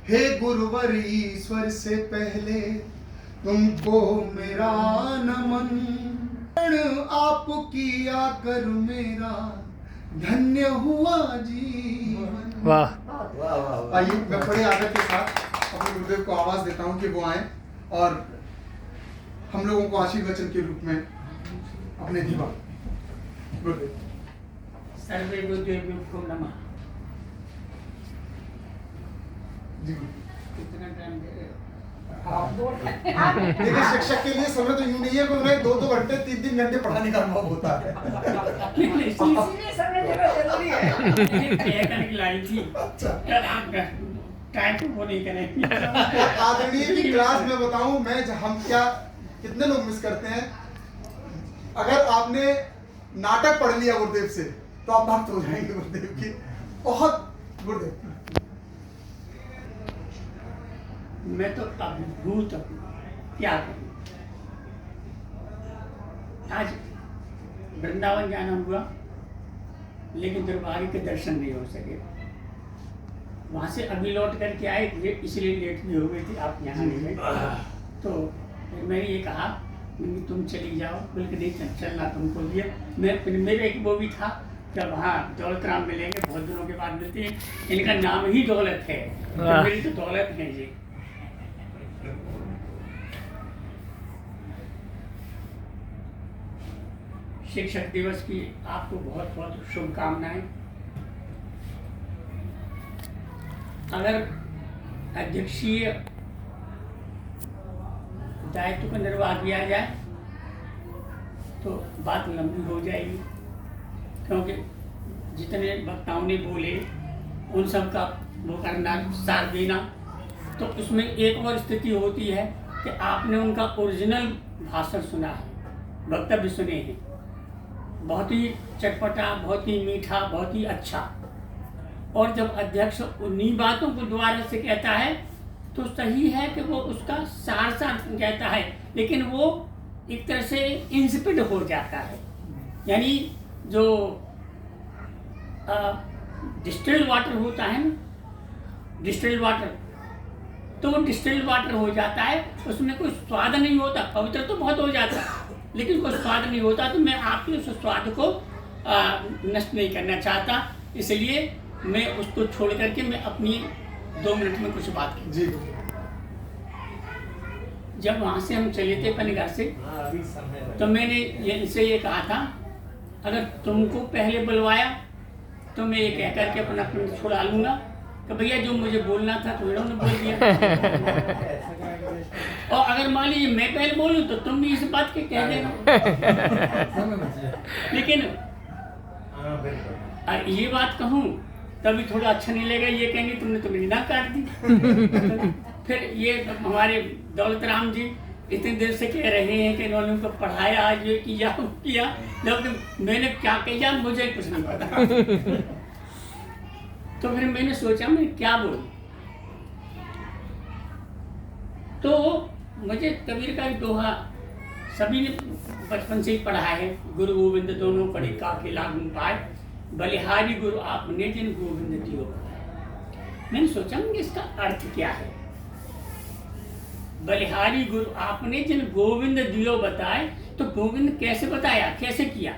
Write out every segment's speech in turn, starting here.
हे गुरुवर ईश्वर से पहले तुमको मेरा नमन, आप किया कर मेरा धन्य हुआ जीवन। वाह। आइए मैं बड़े आदर के साथ अपने गुरुदेव को आवाज देता हूँ कि वो आए और हम लोगों को आशीर्वचन के रूप में अपने दीवा। गुरुदेव सर्वे गुरुदेव को नमः। जी कितना टाइम दे रहे हो? देखिए शिक्षक के लिए समय तो यूं नहीं है कि उन्हें 2-2 घंटे 3-3 घंटे पढ़ाने का अनुभव होता है। इसीलिए समय देना जरूरी है। तय करके लाई थी। यार आप टाइम को वो नहीं करेंगे। आदरणीय की क्लास में बताऊं मैं हम क्या कितने लोग मिस करते हैं। अगर आपने नाटक पढ़ लिया गुरुदेव से तो आप भक्त हो जाएंगे गुरुदेव की। बहुत गुरुदेव मैं तो अभिभूत हूँ, क्या करूँ। आज वृंदावन जाना हुआ लेकिन दुर्भाग्य के दर्शन नहीं हो सके। वहाँ से अभी लौट करके आए, इसलिए लेट भी हो गई थी, आप यहाँ नहीं गए। तो फिर मैंने ये कहा तुम चली जाओ, बल्कि नहीं चलना तुमको दिया। मेरे एक वो भी था जब वहाँ दौलत राम मिलेंगे, बहुत दिनों के बाद मिलते हैं, इनका नाम ही दौलत है, तो मेरी तो दौलत है जी। शिक्षक दिवस की आपको बहुत बहुत शुभकामनाएं। अगर अध्यक्षीय दायित्व का निर्वाह किया जाए तो बात लंबी हो जाएगी, क्योंकि जितने वक्ताओं ने बोले उन सब का वो करना, साथ देना, तो उसमें एक और स्थिति होती है कि आपने उनका ओरिजिनल भाषण सुना है, वक्तव्य सुने हैं, बहुत ही चटपटा, बहुत ही मीठा, बहुत ही अच्छा। और जब अध्यक्ष उन्हीं बातों को दोबारा से कहता है तो सही है कि वो उसका सार कहता है, लेकिन वो एक तरह से इंसिपिड हो जाता है। यानी जो डिस्टिल्ड वाटर होता है ना, डिस्टिल्ड वाटर, तो वो डिस्टिल्ड वाटर हो जाता है, उसमें कोई स्वाद नहीं होता। पवित्र तो बहुत हो जाता है लेकिन कोई स्वाद नहीं होता। तो मैं आपके उस स्वाद को नष्ट नहीं करना चाहता, इसलिए मैं उसको छोड़ करके मैं अपनी 2 मिनट में कुछ बात की। जी जब वहाँ से हम चले थे पनिगर से, तो मैंने इनसे ये कहा था अगर तुमको पहले बुलवाया तो मैं ये कह करके अपना पिंड छुड़ा लूँगा कि भैया जो मुझे बोलना था तो इन्होंने बोल दिया। और अगर मान लीजिए मैं पहले बोलूँ तो तुम भी इस बात के कह देना। लेकिन ये बात कहूँ तभी थोड़ा अच्छा नहीं लगेगा, ये कहेंगे तुमने तो मेरी नाक काट दी। फिर ये हमारे दौलत राम जी इतनी देर से कह रहे हैं कि इन्होंने उनको पढ़ाया, ये किया वो किया, जब मैंने क्या किया मुझे कुछ नहीं पता। तो फिर मैंने सोचा मैं क्या बोलूं। तो मुझे कबीर का दोहा सभी ने बचपन से ही पढ़ा है, गुरु गोविंद दोनों पढ़े काके लागू पाए, बलिहारी गुरु आपने जिन गोविंद दियो। मैंने सोचा कि इसका अर्थ क्या है। बलिहारी गुरु आपने जिन गोविंद दियो बताए, तो गोविंद कैसे बताया, कैसे किया,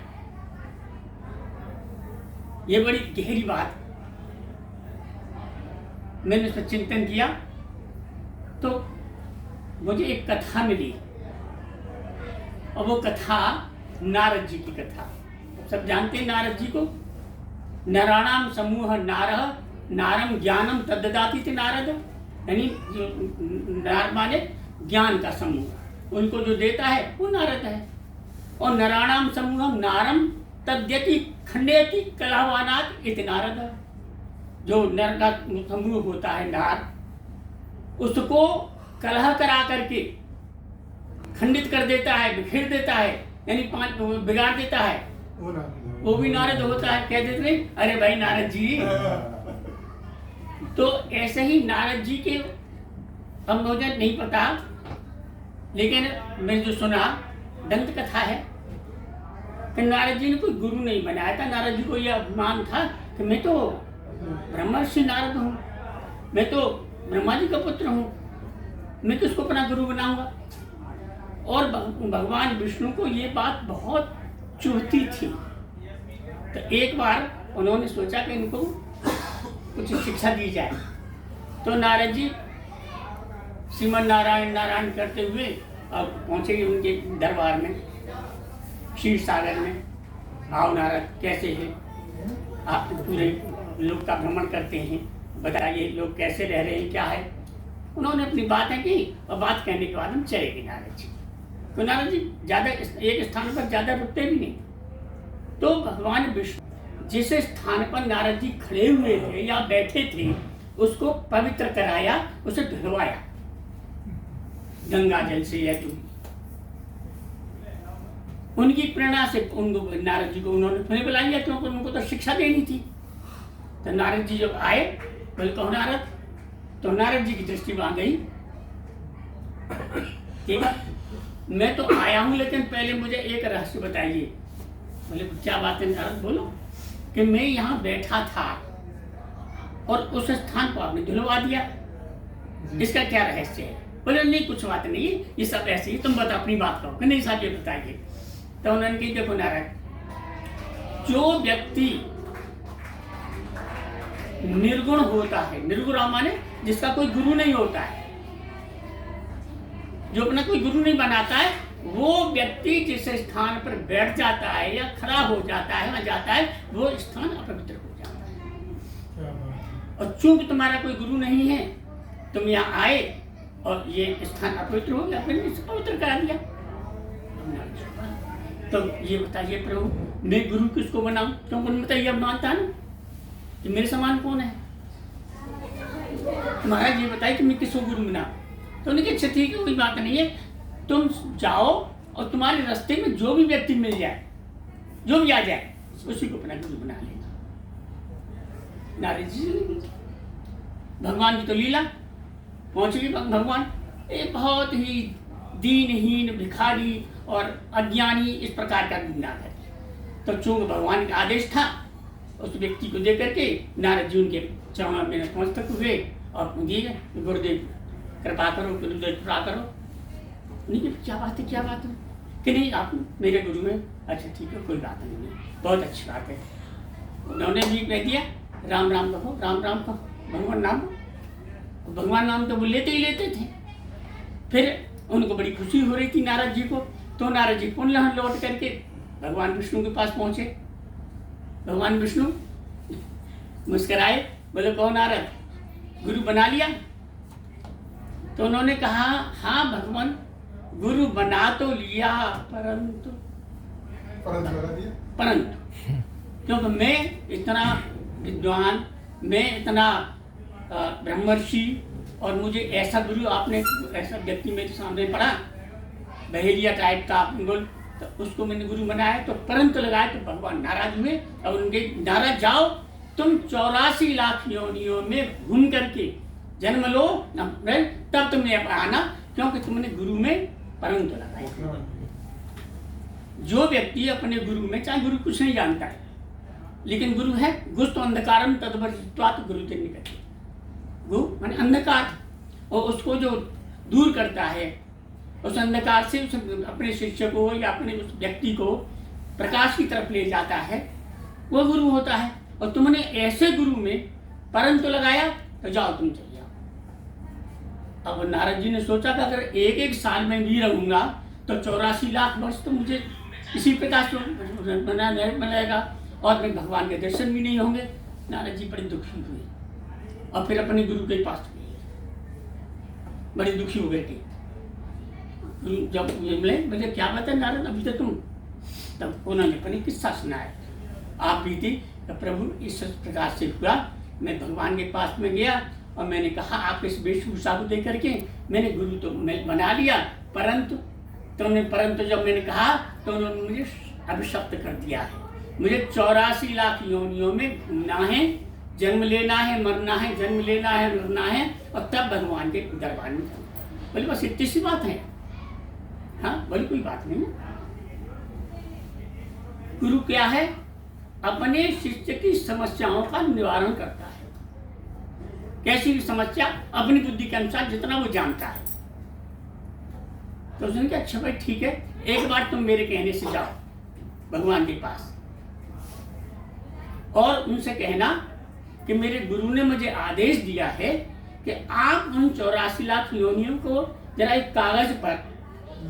ये बड़ी गहरी बात। मैंने उसका चिंतन किया तो मुझे एक कथा मिली, और वो कथा नारद जी की कथा। सब जानते हैं नारद जी को। नराणाम समूह नारह नारम ज्ञानम तद्ददाति थे नारद, यानी नार माने ज्ञान का समूह, उनको जो देता है वो नारद है। और नराणाम समूह नारम तद्यति खंडयति कलहवानात इति नारद। जो नर का समूह होता है नार, उसको कलह करा करके खंडित कर देता है, बिखेर देता है, यानी बिगाड़ देता है, वो भी नारद होता है। कह देते नहीं अरे भाई नारद जी। तो ऐसे ही नारद जी के अब मुझे नहीं पता, लेकिन मैंने जो सुना दंत कथा है कि नारद जी ने कोई गुरु नहीं बनाया था। नारद जी को यह अभिमान था कि मैं तो ब्रह्मर्षि नारद हूँ, मैं तो ब्रह्मा जी का पुत्र हूँ, मैं किसको अपना गुरु बनाऊंगा। और भगवान विष्णु को ये बात बहुत चुभती थी। तो एक बार उन्होंने सोचा कि इनको कुछ शिक्षा दी जाए। तो नारद जी श्रीमन नारायण नारायण करते हुए अब पहुँचे उनके दरबार में, क्षीर सागर में। आओ नारद, कैसे है आप? पूरे लोक का भ्रमण करते हैं, बताइए लोग कैसे रह रहे हैं, क्या है। उन्होंने अपनी बातें की और बात कहने के बाद हम चले गए नारद जी। तो नारद जी ज़्यादा एक स्थान पर ज़्यादा रुकते भी नहीं। तो भगवान विष्णु जिस स्थान पर नारद जी खड़े हुए थे या बैठे थे उसको पवित्र कराया, उसे धुलवाया गंगा जल से या जो उनकी प्रेरणा से उनको नारद जी को उन्होंने फिर बुलाया, क्योंकि उनको तो शिक्षा देनी थी। तो नारद जी जब आए, बोले कहो नारद। तो नारद जी की दृष्टि वहां गई, ठीक है मैं तो आया हूं, लेकिन पहले मुझे एक रहस्य बताइए। बोले क्या बात है नारद? बोलो। कि मैं यहाँ बैठा था और उस स्थान को आपने धुलवा दिया, इसका क्या रहस्य है? बोले नहीं कुछ बात नहीं है, ये सब ऐसे ही, तुम बता अपनी बात कहो। कि नहीं साहब ये बताइए। तो उन्होंने कही देखो नारायण, जो व्यक्ति निर्गुण होता है, निर्गुण माने जिसका कोई गुरु नहीं होता है, जो अपना कोई गुरु नहीं बनाता है, वो व्यक्ति जिस स्थान पर बैठ जाता है या खड़ा हो जाता है, वहां जाता है, वो स्थान अपवित्र हो जाता है। और चूंकि तुम्हारा कोई गुरु नहीं है, तुम यहाँ आए और ये स्थान अपवित्र हो गया, मैंने इसे पवित्र करा दिया। तो ये बताइए प्रभु, मैं गुरु किसको बनाऊं? क्योंकि उन्होंने बताइए अब मानता है ना कि मेरे समान कौन है। महाराज ये बताइए कि मैं किसको गुरु बनाऊं? तो उन्होंने कहा अच्छा ठीक है, कोई बात नहीं है, तुम जाओ और तुम्हारे रास्ते में जो भी व्यक्ति मिल जाए, जो भी आ जाए, उसी को अपना गुरु बना लेना। नारद जी भगवान की तो लीला, पहुंच गए भगवान एक बहुत ही दीनहीन भिखारी और अज्ञानी इस प्रकार का ढूंढा है। तो चूंकि भगवान का आदेश था, उस व्यक्ति को दे करके नारद जी उनके चरणों में नतमस्तक हुए और दिए, गुरुदेव कृपा करो, गुरुदेव कृपा करो। नहीं क्या बात है, क्या बात है? कि नहीं आप मेरे गुरु हैं। अच्छा ठीक है, कोई बात नहीं, बहुत अच्छी बात है। उन्होंने भी कह दिया राम राम कहो, राम राम कहो, भगवान नाम। भगवान नाम तो वो लेते ही लेते थे। फिर उनको बड़ी खुशी हो रही थी नारद जी को। तो नारद जी पुनः लौट करके भगवान विष्णु के पास पहुंचे। भगवान विष्णु मुस्कुराए, बोले कहो नारद, गुरु बना लिया? तो उन्होंने कहा हाँ भगवान, गुरु बना तो लिया, परंतु क्योंकि मैं इतना विद्वान, मैं इतना ब्रह्मर्षि, और मुझे ऐसा गुरु आपने, ऐसा व्यक्ति मेरे सामने पड़ा बहेलिया टाइप का बोल, तो उसको मैंने गुरु बनाया। तो परंतु लगाया तो भगवान नाराज हुए और उनके नाराज जाओ, तुम 84 लाख योनियों में घूम करके जन्म लो, तब तुमने आना, क्योंकि तुमने गुरु में परंतु लगाया। जो व्यक्ति अपने गुरु में, चाहे गुरु कुछ नहीं जानता है, लेकिन गुरु है गुस्त अंधकारम तद्वर्जित्वात् गुरु से निकलते। गुरु माने अंधकार, और उसको जो दूर करता है, उस अंधकार से उस अपने शिष्य को या अपने उस व्यक्ति को प्रकाश की तरफ ले जाता है, वो गुरु होता है। और तुमने ऐसे गुरु में परंतु लगाया, तो जाओ तुम चले जाओ। अब नारद जी ने सोचा कि अगर एक एक साल में भी रहूंगा तो 84 लाख वर्ष तो मुझे इसी प्रकार से बनाएगा और मैं भगवान के दर्शन भी नहीं होंगे। नारद जी बड़े दुखी हुए और फिर अपने गुरु के पास गए, बड़े दुखी हो गए थे। जब मिले, बोले क्या बात है नारद, अभी तक तुम, तब उन्होंने अपनी किस्सा सुनाया। आप भी थी तो प्रभु इस प्रकार से हुआ, मैं भगवान के पास में गया और मैंने कहा आप इस वेशभूषा को देख करके मैंने गुरु तो मैं बना लिया, परंतु जब मैंने कहा तो उन्होंने मुझे अभिशप्त कर दिया है। मुझे 84 लाख योनियों में घूमना है, जन्म लेना है, मरना है, जन्म लेना है, मरना है, और तब भगवान के दरबार में। बोले बस इतनी सी बात है। हाँ बोले कोई बात नहीं। गुरु क्या है? अपने शिष्य की समस्याओं का निवारण करता है। कैसी भी समस्या अपनी बुद्धि के अनुसार जितना वो जानता है। तो उसने कहा अच्छा भाई ठीक है, एक बार तुम मेरे कहने से जाओ भगवान के पास और उनसे कहना कि मेरे गुरु ने मुझे आदेश दिया है कि आप उन 84 लाख योनियों को जरा एक कागज पर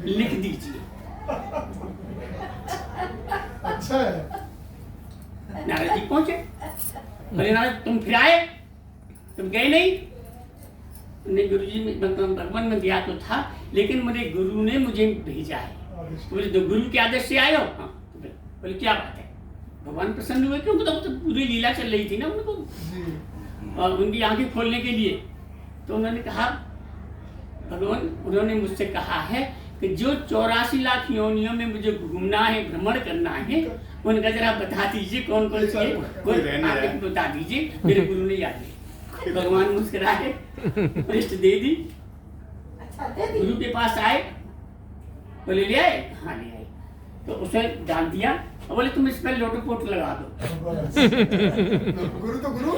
लिख दीजिए। अच्छा है। नारद जी पहुंचे, बोले नारद तुम फिर आए, तुम गए नहीं? नहीं गुरु जी भगवान में गया तो था, लेकिन मेरे गुरु ने मुझे भेजा है। बोले तो गुरु के आदेश से आए हो? हाँ। बोले क्या बात है? भगवान प्रसन्न हुए क्यों? तो पूरी लीला चल रही थी ना उनको, और उनकी आंखें खोलने के लिए। तो उन्होंने कहा भगवान, उन्होंने मुझसे कहा है कि जो 84 लाख योनियों में मुझे घूमना है, भ्रमण करना है, उनका जरा बता दीजिए कौन कौन से, कोई बता दीजिए। मेरे गुरु ने याद नहीं। भगवान मुस्कुराए, लिस्ट दे दी। गुरु के पास आए, बोले ले आए? हाँ ले आए। तो उसे डाल दिया और बोले तुम इस पर लोटोपोट लगा दो। गुरु तो गुरु,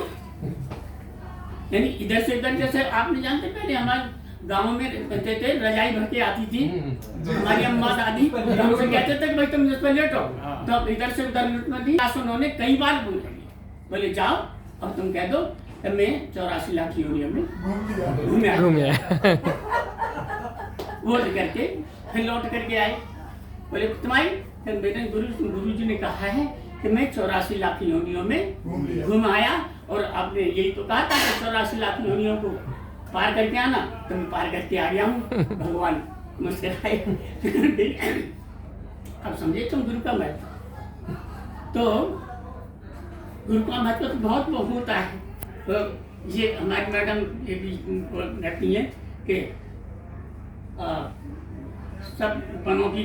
यानी इधर से उधर, जैसे आपने जानते पहले हमारे गाँव में कहते थे रजाई भर के आती थी हमारी अम्मा दादी, तो हमसे कहते थे कि भाई तुम इस पर लेटो, तो इधर से उधर लुटना दी। उन्होंने कई बार बोले जाओ अब तुम कह दो कि मैं 84 लाख योनियों में घूम आया। वो करके फिर लौट करके आए, बोले तुम्हारी मेरे गुरु जी ने कहा है कि मैं 84 लाख योनियों में घूम आया, और आपने यही तो कहा था कि 84 लाख योनियों को पार करके आना, तो मैं पार करके आ गया हूँ। भगवान मुझसे आए। अब समझे तुम गुरु का महत्व। तो गुरु का महत्व तो बहुत होता है। तो ये हमारी मैडम ये भी कहती है कि सब बनों की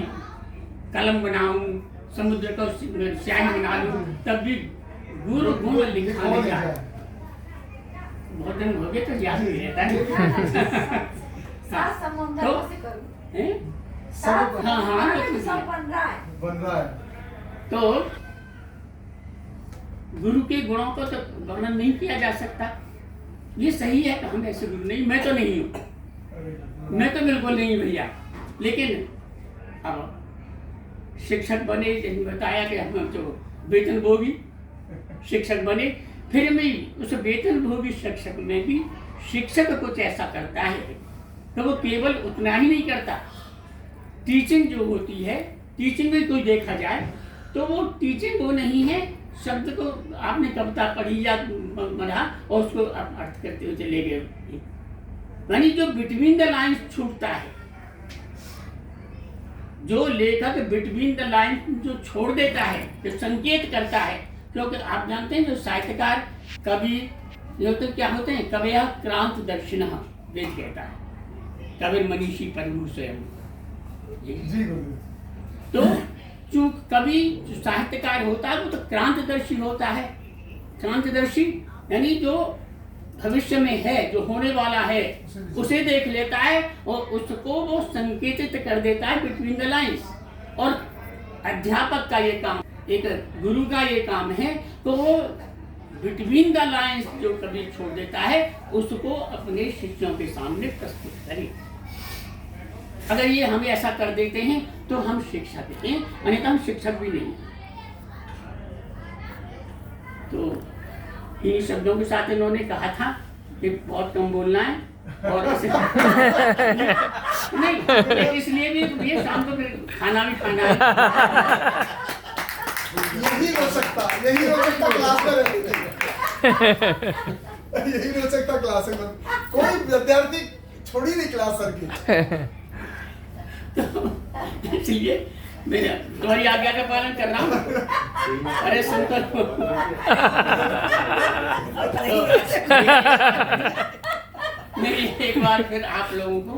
कलम बनाऊं, समुद्र को स्याही बना लूं, तब भी गुरु गुण लिखा नहीं जाए। बहुत दिन हो गए तो याद नहीं रहता है। तो सब बन रहा है। तो गुरु के गुणों को तो वर्णन नहीं किया जा सकता। ये सही है कि हम ऐसे गुरु नहीं, मैं तो नहीं हूँ, मैं तो बिल्कुल नहीं भैया। लेकिन अब शिक्षक बने, जैसे बताया कि हम जो वेतनभोगी शिक्षक बने, फिर में उस वेतनभोगी शिक्षक में भी शिक्षक कुछ ऐसा करता है तो वो केवल उतना ही नहीं करता। टीचिंग जो होती है, टीचिंग में कोई देखा जाए तो वो टीचिंग वो नहीं है शब्द को आपने कविता पढ़ी या पढ़ा और उसको आप अर्थ करते हुए चले गए, यानी जो बिटवीन द लाइन्स छूटता है, जो लेखक बिटवीन द लाइन जो छोड़ देता है, जो संकेत करता है। क्योंकि आप जानते हैं जो साहित्यकार कवि ये तो क्या होते हैं, कवयः क्रांतदर्शिनः वेद कहता है, कविर मनीषी परमु स्वयं। तो चूंकि कवि जो साहित्यकार होता है वो तो क्रांतदर्शी होता है। क्रांतदर्शी यानी जो भविष्य में है, जो होने वाला है, उसे देख लेता है और उसको वो संकेतित कर देता है बिटवीन द लाइन्स। और अध्यापक का ये काम, एक गुरु का ये काम है, तो वो बिटवीन द लाइन्स जो कभी छोड़ देता है उसको अपने शिष्यों के सामने प्रस्तुत करे। अगर ये हम ऐसा कर देते हैं तो हम शिक्षक हैं, अन्यथा हम शिक्षक भी नहीं। तो इन शब्दों के साथ इन्होंने कहा था कि बहुत कम बोलना है और नहीं, इसलिए भी ये शाम को फिर खाना भी खाना है। यही हो सकता क्लास में रहते थे। यही हो सकता क्लास में कोई विद्यार्थी छोड़ी नहीं क्लास सर की। इसलिए मैं तुम्हारी आज्ञा का पालन कर रहा हूँ। अरे सुनकर मेरी एक बार फिर आप लोगों को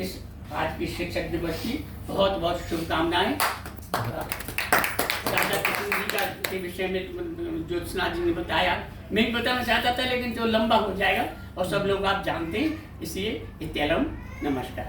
इस आज की शिक्षक दिवस की बहुत बहुत शुभकामनाएं। राजा कृष्ण जी का के विषय में ज्योत्सना जी ने बताया, मैं बताना चाहता था लेकिन जो लंबा हो जाएगा और सब लोग आप जानते हैं, इसलिए इत्यलम नमस्कार।